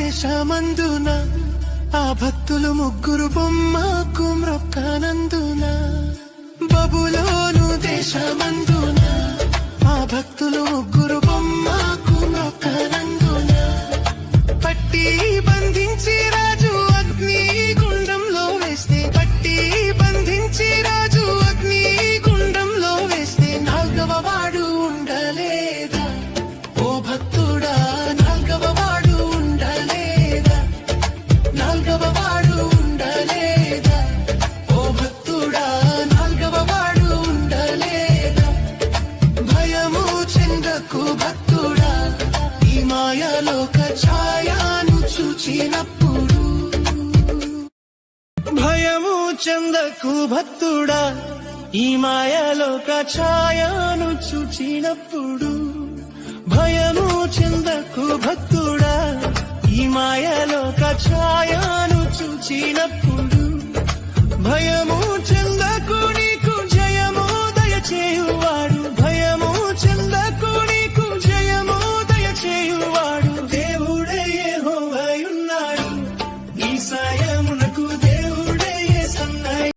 దేశమందున ఆ భక్తులు ముగ్గురు బొమ్మకు మ్రొక్కనందున బబులోను దేశమందున ఆ భక్తులు ముగ్గురు బొమ్మకు మ్రొక్కనందున పట్టి బంధించి రాజు అగ్ని గుండంలో వేస్తే పట్టి బంధించి రాజు అగ్ని గుండంలో వేస్తే నాల్గవ వాడు ఉండలేదా ఓ భక్తుడా నాల్గవ వాడు ఉండలేదా నాల్గవ వాడు ఉండలేదా ఓ భక్తుడా నాల్గవ వాడు ఉండలేదా భయము చెందకు భక్తుడా ఈ మాయలోక ఛాయను చూచినప్పుడు భయము చెందకు భక్తుడా ఈ మాయలోక ఛాయను చూచినప్పుడు భయము చెందకు భక్తుడా ఈ మాయలోక ఛాయను చూచినప్పుడు భయము చెంద